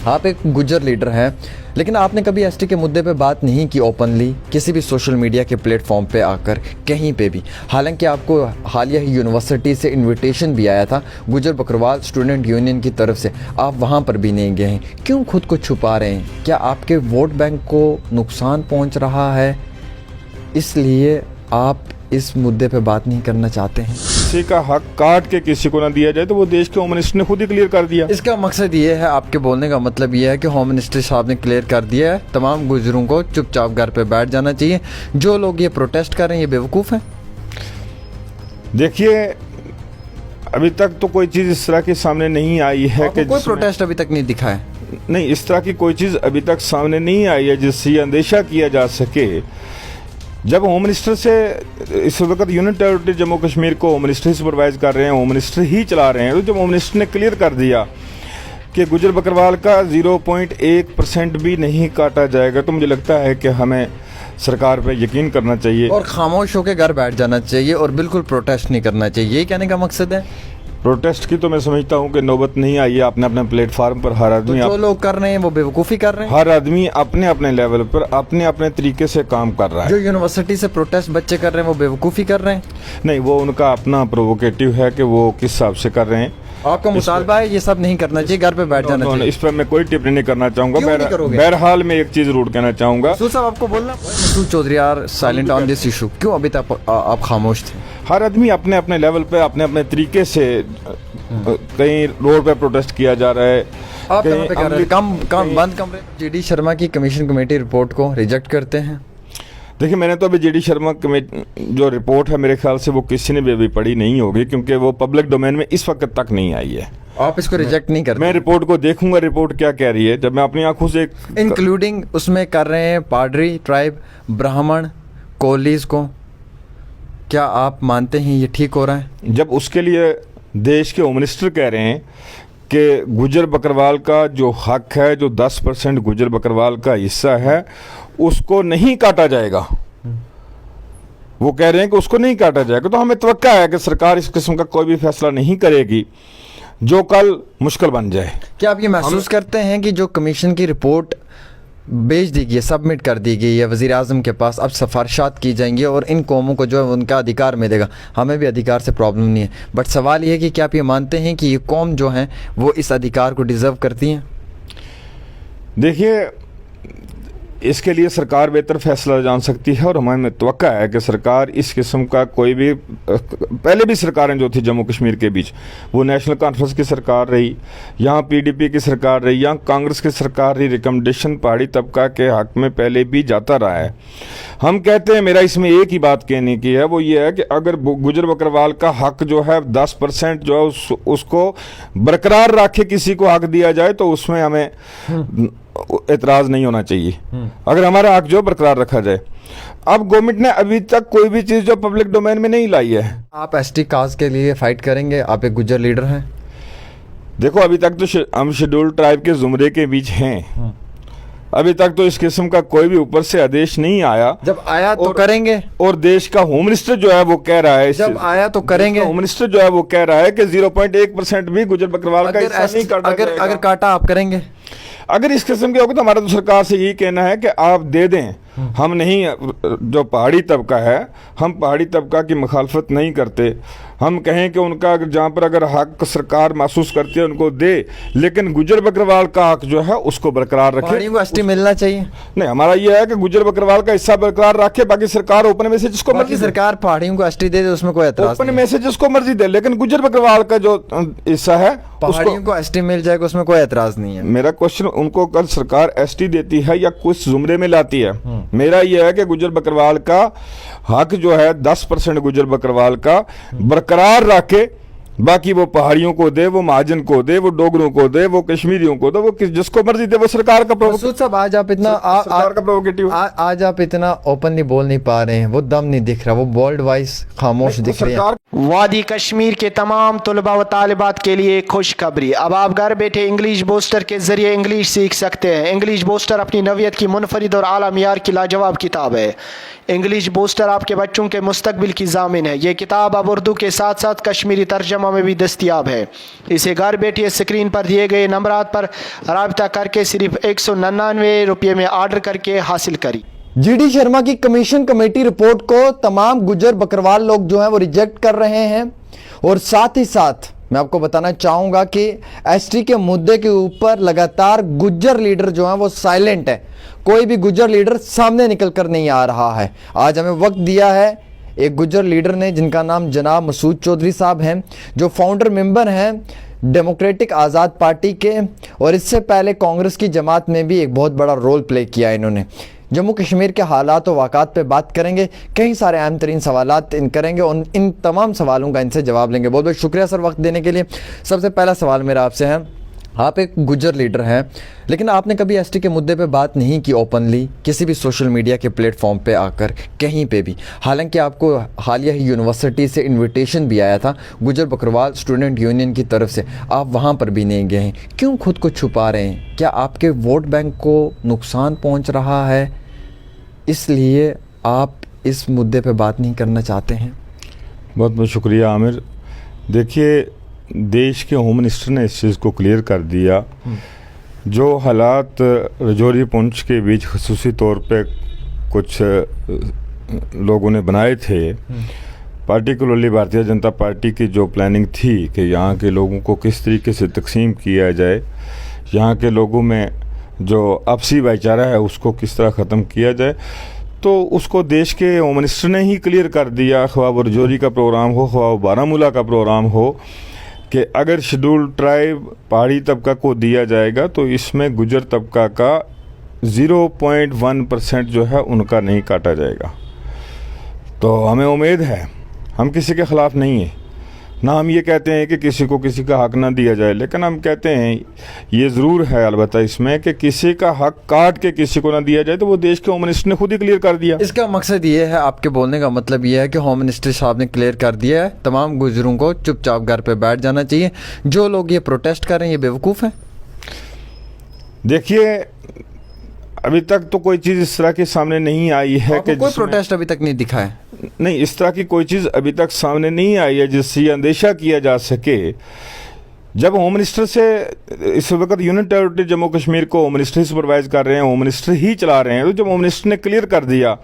आप एक गुज्जर लीडर हैं, लेकिन आपने कभी एसटी के मुद्दे पे बात नहीं की ओपनली किसी भी सोशल मीडिया के प्लेटफॉर्म पे आकर कहीं पे भी। हालांकि आपको हालिया ही यूनिवर्सिटी से इनविटेशन भी आया था गुज्जर बकरवाल स्टूडेंट यूनियन की तरफ से, आप वहाँ पर भी नहीं गए हैं। क्यों खुद को छुपा रहे हैं? क्या आपके वोट बैंक को नुकसान पहुँच रहा है, इसलिए आप इस मुद्दे पे बात नहीं करना चाहते हैं? किसी का हक काट के किसी को ना दिया जाए, तो वो देश के होम मिनिस्टर ने खुद ही क्लियर कर दिया। इसका मकसद ये है, आपके बोलने का मतलब ये है कि होम मिनिस्टर साहब ने क्लियर कर दिया है तमाम गुजरों को चुपचाप घर पे बैठ जाना चाहिए। जो लोग ये प्रोटेस्ट कर रहे हैं ये बेवकूफ़ हैं। देखिए, अभी तक तो कोई चीज़ इस तरह की सामने नहीं आई है कि कोई प्रोटेस्ट अभी तक नहीं दिखा है। नहीं, इस तरह की कोई चीज़ अभी तक सामने नहीं आई है जिससे ये अंदेशा किया जा सके। जब होम मिनिस्टर से इस वक्त यूनियन टेरिटरी जम्मू कश्मीर को होम मिनिस्टर ही सुपरवाइज कर रहे हैं, होम मिनिस्टर ही चला रहे हैं, तो जब होम मिनिस्टर ने क्लियर कर दिया कि गुज्जर बकरवाल का 0.1% भी नहीं काटा जाएगा, तो मुझे लगता है कि हमें सरकार पे यकीन करना चाहिए और खामोश होकर घर बैठ जाना चाहिए और बिल्कुल प्रोटेस्ट नहीं करना चाहिए। यही कहने का मकसद है। प्रोटेस्ट की तो मैं समझता हूँ कि नौबत नहीं आई है। अपने अपने प्लेटफार्म पर हर आदमी, जो लोग कर रहे हैं वो बेवकूफ़ी कर रहे हैं। हर आदमी अपने अपने लेवल पर अपने अपने तरीके से काम कर रहा है। जो यूनिवर्सिटी से प्रोटेस्ट बच्चे कर रहे हैं वो बेवकूफ़ी कर रहे हैं। नहीं, वो उनका अपना प्रोवोकेटिव है कि वो किस हिसाब से कर रहे हैं। आपका मुतालबा है ये सब नहीं करना चाहिए, घर पे बैठ जाना चाहिए। इस पर मैं कोई टिप्पणी नहीं करना चाहूंगा। बहरहाल मैं एक चीज जरूर कहना चाहूंगा। मसूद साहब, आपको बोलना, Masood Chaudhary are silent on this issue, क्यों अभी तक आप खामोश थे? हर आदमी अपने अपने लेवल पे अपने अपने तरीके से, कहीं रोड पे प्रोटेस्ट किया जा रहा है, आप कहाँ पे कर रहे हैं? बंद कमरे। जीडी शर्मा की कमीशन कमेटी रिपोर्ट को रिजेक्ट करते हैं। देखिए, मैंने तो अभी जीडी शर्मा जो रिपोर्ट है, मेरे ख्याल से वो किसी ने भी अभी पढ़ी नहीं होगी, क्योंकि वो पब्लिक डोमेन में इस वक्त तक नहीं आई है। आप इसको रिजेक्ट नहीं करते? मैं रिपोर्ट को देखूंगा, रिपोर्ट क्या कह रही है, जब मैं अपनी आंखों से इंक्लूडिंग उसमें कर रहे हैं पाडरी ट्राइब, ब्राह्मण, कोलीज को। क्या आप मानते हैं ये ठीक हो रहा है? जब उसके लिए देश के होम मिनिस्टर कह रहे हैं कि गुज्जर बकरवाल का जो हक है, जो 10% गुज्जर बकरवाल का हिस्सा है, उसको नहीं काटा जाएगा, वो कह रहे हैं कि उसको नहीं काटा जाएगा, तो हमें तवक्का है कि सरकार इस किस्म का कोई भी फैसला नहीं करेगी जो कल मुश्किल बन जाए। क्या आप ये महसूस करते हैं कि जो कमीशन की रिपोर्ट भेज दी गई है, सबमिट कर दी गई है वज़ीर आज़म के पास, अब सिफारिशात की जाएंगी और इन कौमों को जो है उनका अधिकार मिलेगा? हमें भी अधिकार से प्रॉब्लम नहीं है, बट सवाल ये है कि क्या आप ये मानते हैं कि ये कौम जो है वो इस अधिकार को डिज़र्व करती हैं? देखिए, इसके लिए सरकार बेहतर फैसला जान सकती है, और हमें तवक्का है कि सरकार इस किस्म का कोई भी, पहले भी सरकारें जो थी जम्मू कश्मीर के बीच, वो नेशनल कॉन्फ्रेंस की सरकार रही, यहाँ पीडीपी की सरकार रही, यहाँ कांग्रेस की सरकार रही, रिकमेंडेशन पहाड़ी तबका के हक में पहले भी जाता रहा है। हम कहते हैं, मेरा इसमें एक ही बात कहने की है, वो ये है कि अगर गुज्जर बकरवाल का हक जो है 10% जो है उसको बरकरार रखे किसी को हक दिया जाए, तो उसमें हमें एतराज नहीं होना चाहिए, अगर हमारा हक जो बरकरार रखा जाए। अब गवर्नमेंट ने अभी तक कोई भी चीज़ जो पब्लिक डोमेन में नहीं लाई है। आप एसटी कास्ट के लिए फाइट करेंगे? आप एक गुज्जर लीडर हैं। देखो, अभी तक तो हम शेड्यूल्ड ट्राइब के जुमरे के बीच हैं, अभी तक तो इस किस्म का कोई भी ऊपर से आदेश नहीं आया। जब आया तो करेंगे। और देश का होम मिनिस्टर जो है वो कह रहा है, जब आया तो करेंगे। होम मिनिस्टर जो है वो कह रहा है कि 0.1% भी गुज्जर बकरवाल का हिस्सा नहीं काटा जाएगा। अगर काटा आप करेंगे? अगर इस किस्म के होगा तो हमारा तो सरकार से यही कहना है कि आप दे दें। हम नहीं, जो पहाड़ी तबका है, हम पहाड़ी तबका की मुखालफत नहीं करते। हम कहें कि उनका जहाँ पर अगर हक सरकार महसूस करती है उनको दे, लेकिन गुज्जर बकरवाल का हक जो है उसको बरकरार रखे। पहाड़ियों को एसटी मिलना चाहिए। नहीं, हमारा ये है कि गुज्जर बकरवाल का हिस्सा बरकरार रखे, बाकी सरकार ओपन में से जिसको मर्जी, सरकार पहाड़ियों को एसटी दे, उसमें कोई एतराज ओपन में से जिसको मर्जी दे, लेकिन गुज्जर बकरवाल का जो हिस्सा है पहाड़ियों को एसटी मिल जाएगा, उसमें कोई एतराज नहीं है। मेरा क्वेश्चन, उनको कल सरकार एसटी देती है या कुछ जुमरे में लाती है? मेरा यह है कि गुज्जर बकरवाल का हक जो है 10% गुज्जर बकरवाल का बरकरार रखे, बाकी वो पहाड़ियों को दे, वो महाजन को दे, वो डोगरों को दे, वो कश्मीरियों को दे, वो जिसको मर्जी दे, वो सरकार का साहब आज आप इतना सरकार का प्रोवोकेटिव, आज आप इतना ओपनली बोल नहीं पा रहे हैं, वो दम नहीं दिख रहा, वो बोल्ड वॉइस खामोश दिख रही है। वादी कश्मीर के तमाम तलबा व तालिबात के लिए खुशखबरी, अब आप घर बैठे इंग्लिश बूस्टर के जरिए इंग्लिश सीख सकते हैं। इंग्लिश बूस्टर अपनी नवियत की मुनफरिद और आला मियार की लाजवाब किताब है। इंग्लिश बूस्टर आपके बच्चों के मुस्तकबिल की जामिन है। ये किताब अब उर्दू के साथ साथ कश्मीरी तर्जमा शहरों में भी दस्तियाब है। इसे घर बैठे स्क्रीन पर दिए गए नंबरात पर राब्ता करके सिर्फ 199 रुपये में ऑर्डर करके हासिल करी। जीडी शर्मा की कमीशन कमेटी रिपोर्ट को तमाम गुज्जर बकरवाल लोग जो हैं वो रिजेक्ट कर रहे हैं और साथ ही साथ मैं आपको बताना चाहूंगा कि एसटी के मुद्दे के ऊपर लगातार गुज्जर लीडर जो हैं वो साइलेंट है। कोई भी गुज्जर लीडर सामने निकल कर नहीं आ रहा है। आज हमें वक्त दिया है एक गुज्जर लीडर ने, जिनका नाम जनाब मसूद चौधरी साहब हैं, जो फाउंडर मेंबर हैं डेमोक्रेटिक आज़ाद पार्टी के, और इससे पहले कांग्रेस की जमात में भी एक बहुत बड़ा रोल प्ले किया इन्होंने। जम्मू कश्मीर के हालात और वाक़ात पे बात करेंगे, कई सारे अहम तरीन सवालात करेंगे और इन तमाम सवालों का इनसे जवाब लेंगे। बहुत बहुत शुक्रिया सर वक्त देने के लिए। सबसे पहला सवाल मेरा आपसे है, आप एक गुज्जर लीडर हैं, लेकिन आपने कभी एसटी के मुद्दे पे बात नहीं की ओपनली किसी भी सोशल मीडिया के प्लेटफॉर्म पे आकर कहीं पे भी। हालांकि आपको हालिया ही यूनिवर्सिटी से इनविटेशन भी आया था गुज्जर बकरवाल स्टूडेंट यूनियन की तरफ से, आप वहाँ पर भी नहीं गए हैं। क्यों खुद को छुपा रहे हैं? क्या आपके वोट बैंक को नुकसान पहुँच रहा है, इसलिए आप इस मुद्दे पे बात नहीं करना चाहते हैं? बहुत बहुत शुक्रिया आमिर। देखिए, देश के होम मिनिस्टर ने इस चीज़ को क्लियर कर दिया। जो हालात रजौरी पुंछ के बीच खसूसी तौर पे कुछ लोगों ने बनाए थे, पार्टिकुलरली भारतीय जनता पार्टी की जो प्लानिंग थी कि यहाँ के लोगों को किस तरीके से तकसीम किया जाए, यहाँ के लोगों में जो आपसी भाईचारा है उसको किस तरह ख़त्म किया जाए, तो उसको देश के होम मिनिस्टर ने ही क्लियर कर दिया। ख्वाह वो रजौरी का प्रोग्राम हो, ख्वाह बारामूला का प्रोग्राम हो, कि अगर शेड्यूल्ड ट्राइब पहाड़ी तबका को दिया जाएगा तो इसमें गुज्जर तबका का 0.1% जो है उनका नहीं काटा जाएगा। तो हमें उम्मीद है, हम किसी के ख़िलाफ़ नहीं हैं, ना हम ये कहते हैं कि किसी को किसी का हक ना दिया जाए, लेकिन हम कहते हैं ये ज़रूर है अलबत्ता इसमें कि किसी का हक काट के किसी को ना दिया जाए। तो वो देश के होम मिनिस्टर ने खुद ही क्लियर कर दिया। इसका मकसद ये है, आपके बोलने का मतलब ये है कि होम मिनिस्टर साहब ने क्लियर कर दिया है तमाम गुजरों को चुपचाप घर पे बैठ जाना चाहिए। जो लोग ये प्रोटेस्ट कर रहे हैं ये बेवकूफ़ हैं। देखिए, अभी तक तो कोई चीज़ इस तरह के सामने नहीं आई है कि कोई प्रोटेस्ट अभी तक नहीं दिखा है। नहीं, इस तरह की कोई चीज़ अभी तक सामने नहीं आई है जिससे ये अंदेशा किया जा सके। जब होम मिनिस्टर से इस वक्त यूनियन टेरिटरी जम्मू कश्मीर को होम मिनिस्टर ही सुपरवाइज कर रहे हैं, होम मिनिस्टर ही चला रहे हैं, तो जब होम मिनिस्टर ने क्लियर कर दिया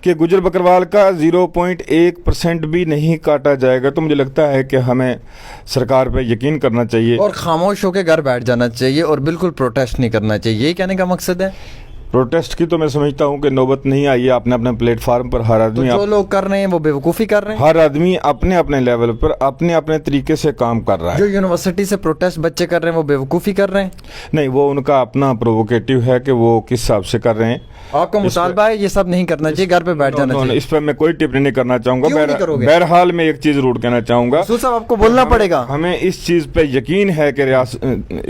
कि गुज्जर बकरवाल का 0.1% भी नहीं काटा जाएगा, तो मुझे लगता है कि हमें सरकार पे यकीन करना चाहिए और खामोश होकर घर बैठ जाना चाहिए और बिल्कुल प्रोटेस्ट नहीं करना चाहिए। यही कहने का मकसद है। प्रोटेस्ट की तो मैं समझता हूँ कि नौबत नहीं आई है। अपने अपने प्लेटफार्म पर हर आदमी, तो जो लोग कर रहे हैं वो बेवकूफ़ी कर रहे हैं। हर आदमी अपने अपने लेवल पर अपने अपने तरीके से काम कर रहा है। जो यूनिवर्सिटी से प्रोटेस्ट बच्चे कर रहे हैं वो बेवकूफ़ी कर रहे हैं। नहीं, वो उनका अपना प्रोवोकेटिव है कि वो किस हिसाब से कर रहे हैं। आपका मुतालबा है ये सब नहीं करना चाहिए, घर पे बैठ जाना चाहिए। इस पर मैं कोई टिप्पणी नहीं करना चाहूंगा। क्यों नहीं करोगे? बहरहाल मैं एक चीज़ जरूर कहना चाहूँगा, साहब आपको बोलना पड़ेगा। हमें इस चीज़ पे यकीन है कि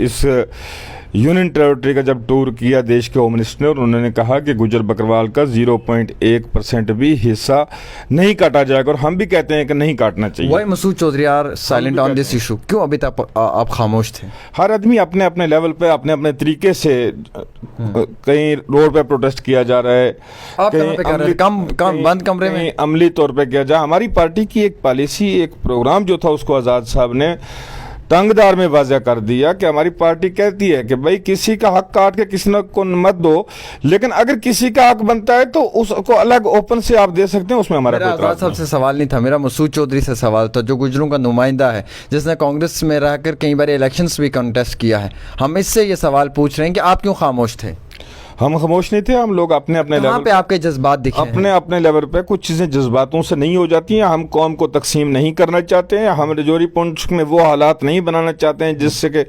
इस यूनियन टेरिटरी का जब टूर किया देश के होम मिनिस्टर ने, और उन्होंने कहा कि गुज्जर बकरवाल का 0.1% भी हिस्सा नहीं काटा जाएगा, और हम भी कहते हैं कि नहीं काटना चाहिए। Why Masood Chaudhary are silent on this issue? क्यों अभी तक आप खामोश थे? हर आदमी अपने अपने लेवल पे अपने अपने तरीके से, कहीं रोड पे प्रोटेस्ट किया जा रहा है, आप कहाँ पे कर रहे हैं? बंद कमरे में अमली तौर पे किया जा। हमारी पार्टी की एक पॉलिसी, एक प्रोग्राम जो था, उसको आज़ाद साहब ने तंगदार में वाज़ेह कर दिया कि हमारी पार्टी कहती है कि भाई किसी का हक काट के किसी को मत दो, लेकिन अगर किसी का हक बनता है तो उसको अलग ओपन से आप दे सकते हैं, उसमें हमारा कोई आज़ाद साहब से सवाल नहीं था, मेरा मसूद चौधरी से सवाल था, जो गुजरों का नुमाइंदा है, जिसने कांग्रेस में रहकर कई बार इलेक्शंस भी कंटेस्ट किया है। हम इससे ये सवाल पूछ रहे हैं कि आप क्यों खामोश थे? हम खामोश नहीं थे। हम लोग अपने अपने लेवल पे आपके जज्बात दिखे अपने अपने लेवल पे कुछ चीज़ें जज्बातों से नहीं हो जाती हैं। हम कौम को तकसीम नहीं करना चाहते हैं। हम रजौरी पुंछ में वो हालात नहीं बनाना चाहते हैं जिससे कि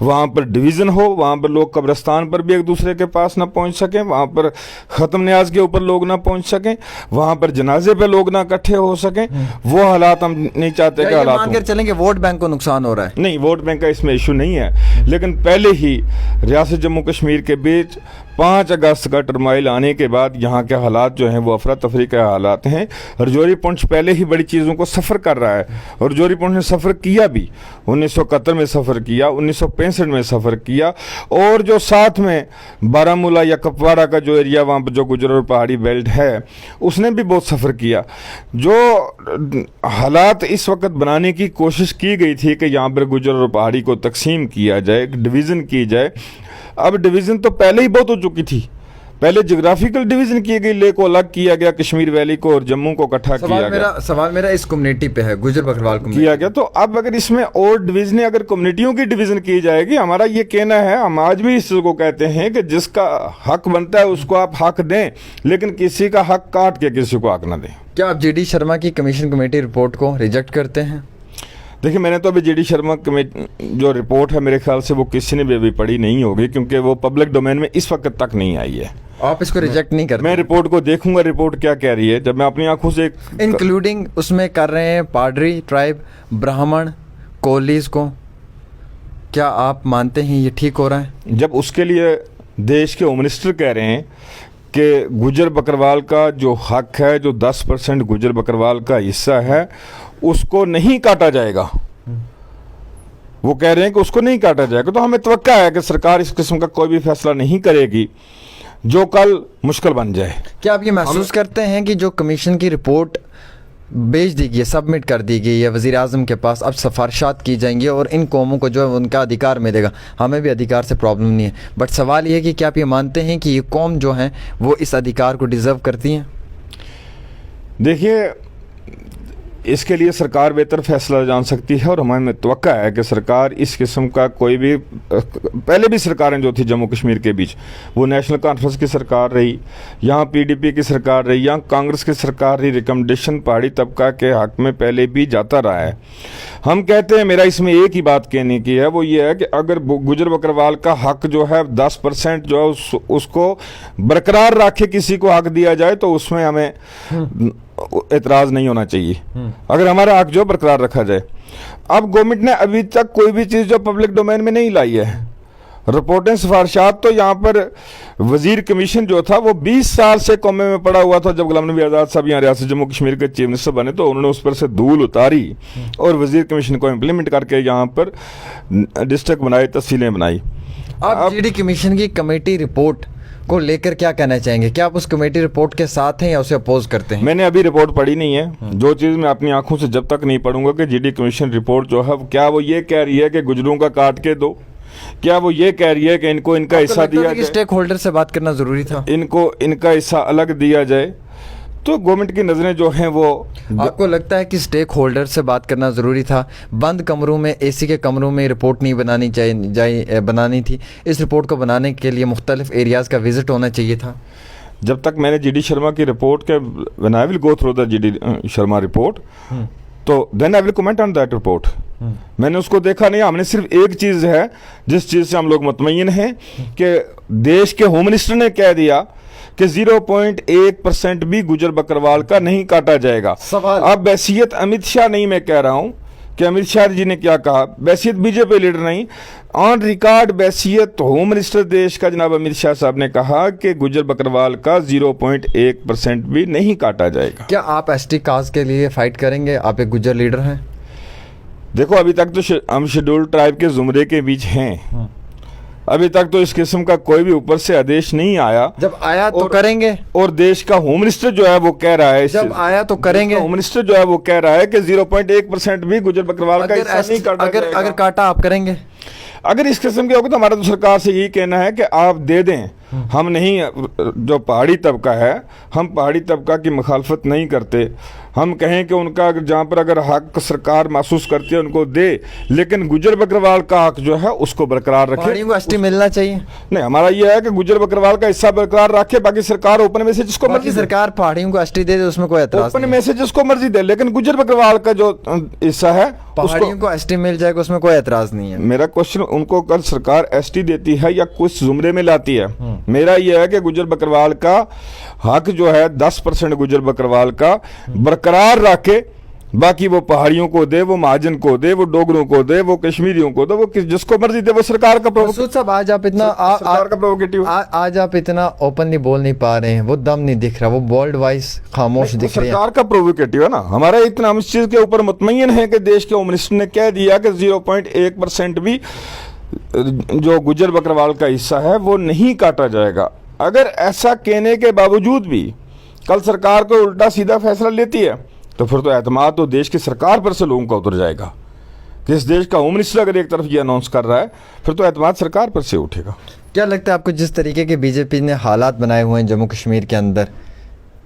वहाँ पर डिवीज़न हो, वहाँ पर लोग कब्रिस्तान पर भी एक दूसरे के पास ना पहुँच सकें, वहाँ पर ख़त्म न्याज के ऊपर लोग ना पहुँच सकें, वहाँ पर जनाजे पे लोग ना इकट्ठे हो सकें। वो हालात हम नहीं चाहते कि हालात मान कर चलेंगे वोट बैंक को नुकसान हो रहा है। नहीं, वोट बैंक का इसमें इशू नहीं है, लेकिन पहले ही रियासत जम्मू कश्मीर के बीच 5 अगस्त का टर्माइल आने के बाद यहाँ के हालात जो हैं वो अफरा तफरी के हालात हैं। रजौरी पुंछ पहले ही बड़ी चीज़ों को सफ़र कर रहा है और रजौरी पुंछ ने सफ़र किया भी, 1971 में सफ़र किया, 1965 में सफ़र किया, और जो साथ में बारामूला या कपवाड़ा का जो एरिया वहाँ पर जो गुजर और पहाड़ी बेल्ट है उसने भी बहुत सफ़र किया। जो हालात इस वक्त बनाने की कोशिश की गई थी कि यहाँ पर गुजर और पहाड़ी को तकसीम किया जाए, डिवीज़न की जाए, अब डिवीज़न तो पहले ही बहुत हो चुकी थी। पहले जियोग्राफिकल डिवीज़न की गई, ले को अलग किया गया, कश्मीर वैली को और जम्मू को इकट्ठा किया गया। सवाल मेरा इस कम्युनिटी पे है, गुजर बकरवाल को किया गया। तो अब अगर इसमें और डिवीजन, अगर कम्युनिटियों की डिवीज़न की जाएगी, हमारा ये कहना है, हम आज भी इस चीज़ को कहते हैं कि जिसका हक बनता है उसको आप हक दें, लेकिन किसी का हक काट के किसी को हक ना दें। क्या आप जीडी शर्मा की कमीशन कमेटी रिपोर्ट को रिजेक्ट करते हैं? देखिए, मैंने तो अभी जीडी शर्मा कमेटी जो रिपोर्ट है मेरे ख्याल से वो किसी ने भी अभी पढ़ी नहीं होगी, क्योंकि वो पब्लिक डोमेन में इस वक्त तक नहीं आई है। आप इसको रिजेक्ट नहीं करते? मैं रिपोर्ट को देखूंगा, रिपोर्ट क्या कह रही है, जब मैं अपनी आंखों से इंक्लूडिंग उसमें कर रहे हैं पाडरी ट्राइब, ब्राह्मण, कोलीज को। क्या आप मानते हैं ये ठीक हो रहा है? जब उसके लिए देश के होम मिनिस्टर कह रहे हैं कि गुजर बकरवाल का जो हक है, जो 10% गुजर बकरवाल का हिस्सा है, उसको नहीं काटा जाएगा, वो कह रहे हैं कि उसको नहीं काटा जाएगा, तो हमें तवक्का है कि सरकार इस किस्म का कोई भी फैसला नहीं करेगी जो कल मुश्किल बन जाए। क्या आप ये महसूस करते हैं कि जो कमीशन की रिपोर्ट भेज दी गई है, सबमिट कर दी गई है वज़ीर आज़म के पास, अब सिफारिशात की जाएंगी और इन कौमों को जो है उनका अधिकार मिलेगा? हमें भी अधिकार से प्रॉब्लम नहीं है, बट सवाल ये है कि क्या आप ये मानते हैं कि ये कौम जो है वो इस अधिकार को डिज़र्व करती हैं? देखिए, इसके लिए सरकार बेहतर फैसला जान सकती है और हमें तवक्का है कि सरकार इस किस्म का कोई भी, पहले भी सरकारें जो थी जम्मू कश्मीर के बीच, वो नेशनल कॉन्फ्रेंस की सरकार रही, यहाँ पीडीपी की सरकार रही, यहाँ कांग्रेस की सरकार रही, रिकमेंडेशन पहाड़ी तबका के हक में पहले भी जाता रहा है। हम कहते हैं, मेरा इसमें एक ही बात कहने की है, वो ये है कि अगर गुजर बकरवाल का हक जो है 10% जो है उसको बरकरार रखे किसी को हक दिया जाए, तो उसमें हमें एतराज़ नहीं होना चाहिए, अगर हमारा हक जो बरकरार रखा जाए। अब गवर्नमेंट ने अभी तक कोई भी चीज़ जो पब्लिक डोमेन में नहीं लाई है, रिपोर्टें सिफारिशात, तो यहाँ पर वजीर कमीशन जो था वो 20 साल से कोमे में पड़ा हुआ था। जब गुलाम नबी आज़ाद साहब यहाँ रियासत जम्मू कश्मीर के चीफ मिनिस्टर बने तो उन्होंने उस पर से धूल उतारी और वजीर कमीशन को इम्प्लीमेंट करके यहाँ पर डिस्ट्रिक्ट बनाए, तहसीलें बनाई। आप जीडी कमीशन की कमेटी रिपोर्ट को लेकर क्या कहना चाहेंगे? क्या आप उस कमेटी रिपोर्ट के साथ हैं या उसे अपोज करते हैं? मैंने अभी रिपोर्ट पढ़ी नहीं है। जो चीज़ मैं अपनी आंखों से जब तक नहीं पढ़ूंगा कि जीडी कमीशन रिपोर्ट जो है क्या वो ये कह रही है कि गुजरों का काट के दो, क्या वो ये कह रही है कि इनको इनका हिस्सा दिया जाए, स्टेक होल्डर से बात करना जरूरी था, इनको इनका हिस्सा अलग दिया जाए, तो गवर्नमेंट की नज़रें जो हैं वो। आपको लगता है कि स्टेक होल्डर से बात करना ज़रूरी था? बंद कमरों में, एसी के कमरों में रिपोर्ट नहीं बनानी थी? इस रिपोर्ट को बनाने के लिए मुख्तलिफ एरियाज़ का विजिट होना चाहिए था। जब तक मैंने जीडी शर्मा की रिपोर्ट के, when I will go through the GD Sharma report, तो then I will comment on that report. मैंने उसको देखा नहीं, हमने सिर्फ एक चीज़ है जिस चीज़ से हम लोग मुतमईन हैं कि देश के होम मिनिस्टर ने कह दिया कि 0.1% भी गुजर बकरवाल का नहीं काटा जाएगा। सवाल अब बैसियत अमित शाह नहीं, मैं कह रहा हूं कि अमित शाह जी ने क्या कहा, बैसियत बीजेपी लीडर नहीं, ऑन रिकॉर्ड बैसियत होम मिनिस्टर देश का जनाब अमित शाह साहब ने कहा कि गुजर बकरवाल का 0.1% भी नहीं काटा जाएगा। क्या आप एसटी कास्ट के लिए फाइट करेंगे? आप एक गुजर लीडर हैं। देखो, अभी तक तो हम शेड्यूल्ड ट्राइब के जुमरे के बीच हैं, अभी तक तो इस किस्म का कोई भी ऊपर से आदेश नहीं आया। जब आया तो करेंगे। और देश का होम मिनिस्टर जो है वो कह रहा है, जब आया तो करेंगे। होम मिनिस्टर जो है वो कह रहा है कि 0.1% भी गुजर बकरवाल का हिस्सा नहीं काटा जाएगा। अगर काटा आप करेंगे? अगर इस किस्म के होगा तो हमारा तो सरकार से यही कहना है कि आप दे दें। हम नहीं, जो पहाड़ी तबका है, हम पहाड़ी तबका की मुखालफत नहीं करते। हम कहें कि उनका जहाँ पर अगर हक सरकार महसूस करती है उनको दे, लेकिन गुजर बकरवाल का हक जो है उसको बरकरार रखे। पहाड़ियों को एसटी मिलना चाहिए। नहीं, हमारा ये है कि गुजर बकरवाल का हिस्सा बरकरार रखे, बाकी सरकार ओपन मैसेज जिसको मर्जी, सरकार पहाड़ियों को एसटी दे, उसमें कोई एतराज ओपन मैसेज जिसको मर्जी दे, लेकिन गुजर बकरवाल का जो हिस्सा है पहाड़ियों को एसटी मिल जाएगा, उसमें कोई एतराज नहीं है। मेरा क्वेश्चन, उनको कल सरकार एसटी देती है या कुछ जुमरे में लाती है, मेरा यह है कि गुजर बकरवाल का हक जो है 10% गुजर बकरवाल का बरकरार रख के बाकी वो पहाड़ियों को दे, वो महाजन को दे, वो डोगरों को दे, वो कश्मीरियों को दे, वो जिसको मर्जी दे, वो सरकार का मसूद साहब आज आप इतना सरकार का प्रोवोकेटिव। आज आप इतना ओपनली बोल नहीं पा रहे हैं, वो दम नहीं दिख रहा, वो बोल्ड वाइस खामोश दिख रहे हैं। सरकार का प्रोवोकेटिव है ना। हमारा इतना हम इस चीज के ऊपर मुतमईन है कि देश के होम मिनिस्टर ने कह दिया कि 0.1% भी जो गुज्जर बकरवाल का हिस्सा है वो नहीं काटा जाएगा। अगर ऐसा कहने के बावजूद भी कल सरकार को उल्टा सीधा फैसला लेती है तो फिर तो एतमाद तो देश की सरकार पर से लोगों का उतर जाएगा कि इस देश का होम मिनिस्टर अगर एक तरफ ये अनाउंस कर रहा है फिर तो एतमाद सरकार पर से उठेगा। क्या लगता है आपको जिस तरीके के बीजेपी ने हालात बनाए हुए हैं जम्मू कश्मीर के अंदर,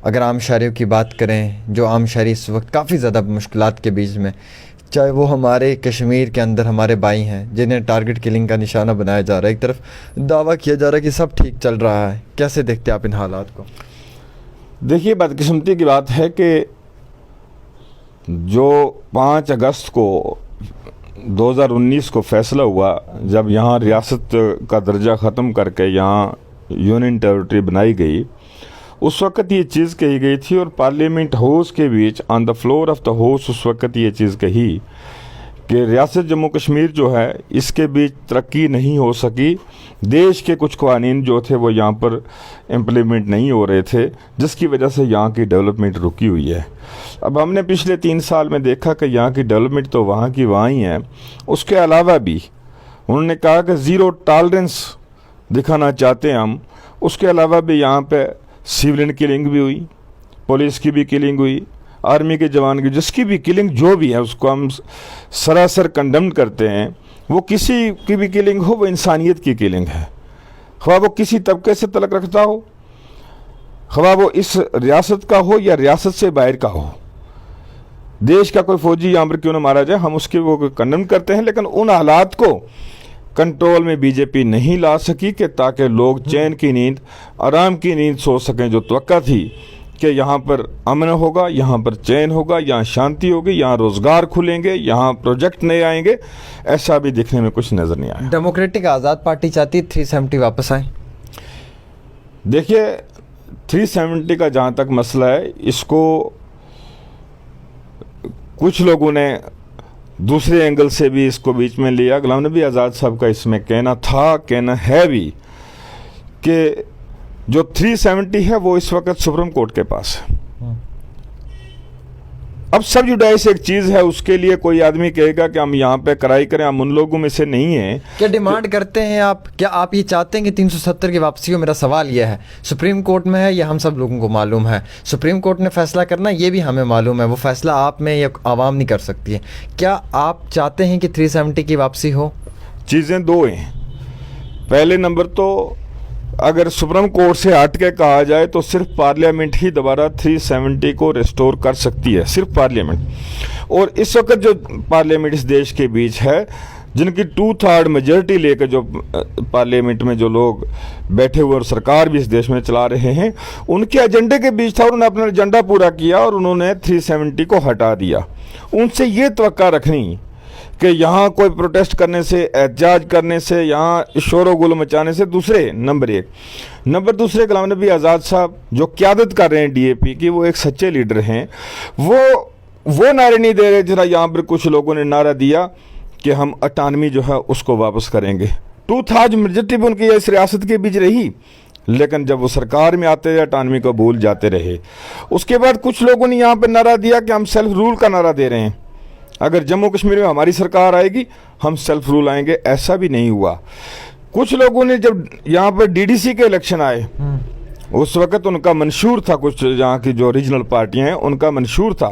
अगर आम शहरियों की बात करें, जो आम शहरी इस वक्त काफ़ी ज़्यादा मुश्किलात के बीच में, चाहे वो हमारे कश्मीर के अंदर हमारे भाई हैं जिन्हें टारगेट किलिंग का निशाना बनाया जा रहा है, एक तरफ दावा किया जा रहा है कि सब ठीक चल रहा है, कैसे देखते हैं आप इन हालात को? देखिए, बदकिस्मती की बात है कि जो 5 अगस्त को 2019 को फैसला हुआ जब यहाँ रियासत का दर्जा ख़त्म करके यहाँ यूनियन टेरिटरी बनाई गई, उस वक़्त ये चीज़ कही गई थी और पार्लियामेंट हाउस के बीच on the floor of the house उस वक़्त ये चीज़ कही कि रियासत जम्मू कश्मीर जो है इसके बीच तरक्की नहीं हो सकी, देश के कुछ क़वानीन जो थे वो यहाँ पर इम्प्लीमेंट नहीं हो रहे थे, जिसकी वजह से यहाँ की डेवलपमेंट रुकी हुई है। अब हमने पिछले 3 साल में देखा कि यहाँ की डेवलपमेंट तो वहाँ की वहाँ ही है, उसके अलावा भी उन्होंने कहा कि ज़ीरो टॉलरेंस दिखाना चाहते हैं हम। उसके अलावा भी यहाँ पे सिविलियन किलिंग भी हुई, पुलिस की भी किलिंग हुई, आर्मी के जवान की, जिसकी भी किलिंग जो भी है उसको हम सरासर कंडेम करते हैं। वो किसी की भी किलिंग हो, वो इंसानियत की किलिंग है, ख्वाह वो किसी तबके से तलक रखता हो, ख्वाह वो इस रियासत का हो या रियासत से बाहर का हो। देश का कोई फौजी यहाँ पर क्यों ना मारा जाए, हम उसकी वो कंडेम करते हैं, लेकिन उन हालात को कंट्रोल में बीजेपी नहीं ला सकी कि ताकि लोग चैन की नींद, आराम की नींद सो सकें। जो तवक्का थी कि यहाँ पर अमन होगा, यहाँ पर चैन होगा, यहाँ शांति होगी, यहाँ रोज़गार खुलेंगे, यहाँ प्रोजेक्ट नए आएंगे, ऐसा भी दिखने में कुछ नज़र नहीं आया। डेमोक्रेटिक आज़ाद पार्टी चाहती 370 वापस आए। देखिए, 370 का जहाँ तक मसला है, इसको कुछ लोगों ने दूसरे एंगल से भी इसको बीच में लिया। गुलाम नबी आज़ाद साहब का इसमें कहना है भी कि जो 370 है वो इस वक्त सुप्रीम कोर्ट के पास है। अब सब जुडाइस एक चीज़ है, उसके लिए कोई आदमी कहेगा कि हम यहाँ पे कराई करें, हम उन लोगों में से नहीं हैं। क्या डिमांड करते हैं आप, क्या आप ये चाहते हैं कि 370 की वापसी हो? मेरा सवाल यह है, सुप्रीम कोर्ट में है, ये हम सब लोगों को मालूम है, सुप्रीम कोर्ट ने फैसला करना ये भी हमें मालूम है, वो फैसला आप में या आवाम नहीं कर सकती है। क्या आप चाहते हैं कि 370 की वापसी हो? चीज़ें दो हैं। पहले नंबर तो अगर सुप्रीम कोर्ट से हट के कहा जाए तो सिर्फ पार्लियामेंट ही दोबारा 370 को रिस्टोर कर सकती है, सिर्फ पार्लियामेंट। और इस वक्त जो पार्लियामेंट इस देश के बीच है, जिनकी 2/3 मेजॉरिटी लेकर जो पार्लियामेंट में जो लोग बैठे हुए और सरकार भी इस देश में चला रहे हैं, उनके एजेंडे के बीच था, उन्होंने अपना एजेंडा पूरा किया और उन्होंने 370 को हटा दिया। उनसे ये तवक्का रखनी कि यहाँ कोई प्रोटेस्ट करने से, एहतजाज करने से, यहाँ शोर गुल मचाने से, दूसरे नंबर 1। नंबर दूसरे, गुलाम नबी आज़ाद साहब जो क़यादत कर रहे हैं डीएपी की, वो एक सच्चे लीडर हैं। वो नारे नहीं दे रहे जरा यहाँ पर कुछ लोगों ने नारा दिया कि हम अटानमी जो है उसको वापस करेंगे। 2/3 मेजॉरिटी भी उनकी इस रियासत के बीच रही, लेकिन जब वो सरकार में आते रहे अटानमी को भूल जाते रहे। उसके बाद कुछ लोगों ने यहाँ पर नारा दिया कि हम सेल्फ रूल का नारा दे रहे हैं, अगर जम्मू कश्मीर में हमारी सरकार आएगी हम सेल्फ रूल आएंगे। ऐसा भी नहीं हुआ। कुछ लोगों ने जब यहाँ पर डीडीसी के इलेक्शन आए, उस वक़्त उनका मंशूर था, कुछ यहाँ की जो रीजनल पार्टियां हैं उनका मंशूर था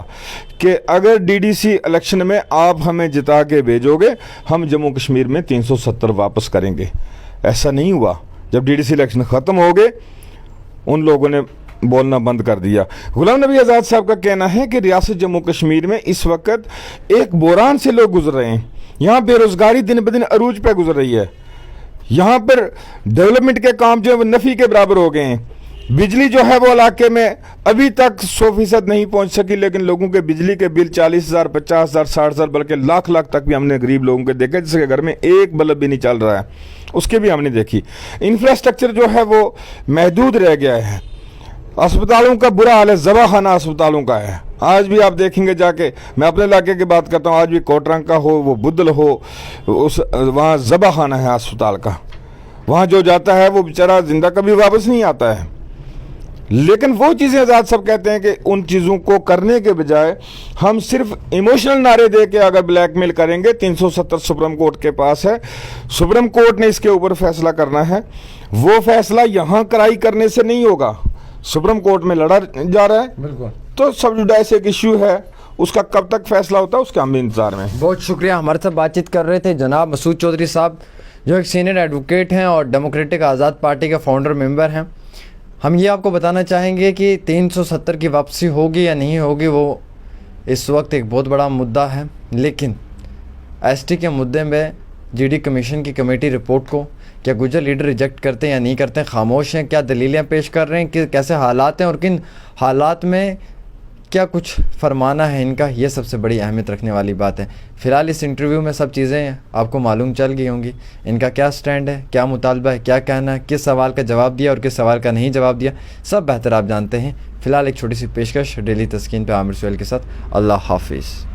कि अगर डीडीसी इलेक्शन में आप हमें जिता के भेजोगे हम जम्मू कश्मीर में 370 वापस करेंगे। ऐसा नहीं हुआ। जब डीडीसी इलेक्शन ख़त्म हो गए उन लोगों ने बोलना बंद कर दिया। गुलाम नबी आज़ाद साहब का कहना है कि रियासत जम्मू कश्मीर में इस वक्त एक बुरान से लोग गुजर रहे हैं। यहाँ बेरोज़गारी दिन ब दिन अरूज पे गुजर रही है। यहाँ पर डेवलपमेंट के काम जो है वो नफ़ी के बराबर हो गए हैं। बिजली जो है वो इलाके में अभी तक 100% नहीं पहुँच सकी, लेकिन लोगों के बिजली के बिल 40,000, 50,000, 60,000 बल्कि लाख तक भी हमने गरीब लोगों के देखे, जिसके घर में एक बल्ब भी नहीं चल रहा है, उसके भी हमने देखी। इंफ्रास्ट्रक्चर जो है वो महदूद रह गया है। अस्पतालों का बुरा हाल है, ज़बाखाना अस्पतालों का है। आज भी आप देखेंगे जाके, मैं अपने इलाके की बात करता हूँ, आज भी कोटरंग का हो, वो बुद्धल हो, उस वहाँ ज़बा खाना है अस्पताल का, वहाँ जो जाता है वो बेचारा जिंदा कभी वापस नहीं आता है। लेकिन वो चीज़ें आज़ाद सब कहते हैं कि उन चीज़ों को करने के बजाय हम सिर्फ इमोशनल नारे दे के अगर ब्लैकमेल करेंगे। 370 सुप्रीम कोर्ट के पास है, सुप्रीम कोर्ट ने इसके ऊपर फैसला करना है। वो फैसला यहाँ कराई करने से नहीं होगा, सुप्रीम कोर्ट में लड़ा जा रहा है। बिल्कुल। तो सब जुडाइस एक इश्यू है, उसका कब तक फैसला होता है उसके हम भी इंतजार में। बहुत शुक्रिया। हमारे साथ बातचीत कर रहे थे जनाब मसूद चौधरी साहब, जो एक सीनियर एडवोकेट हैं और डेमोक्रेटिक आज़ाद पार्टी के फाउंडर मेंबर हैं। हम ये आपको बताना चाहेंगे कि 370 की वापसी होगी या नहीं होगी, वो इस वक्त एक बहुत बड़ा मुद्दा है। लेकिन एसटी के मुद्दे में जीडी कमीशन की कमेटी रिपोर्ट को क्या गुजर लीडर रिजेक्ट करते हैं या नहीं करते हैं, खामोश हैं, क्या दलीलें पेश कर रहे हैं, कि कैसे हालात हैं और किन हालात में क्या कुछ फरमाना है इनका, ये सबसे बड़ी अहमियत रखने वाली बात है। फ़िलहाल इस इंटरव्यू में सब चीज़ें आपको मालूम चल गई होंगी, इनका क्या स्टैंड है, क्या मुतालबा है, क्या कहना है, किस सवाल का जवाब दिया और किस सवाल का नहीं जवाब दिया, सब बेहतर आप जानते हैं। फ़िलहाल एक छोटी सी पेशकश डेली तस्कीन पे आमिर सुहेल के साथ। अल्लाह हाफिज़।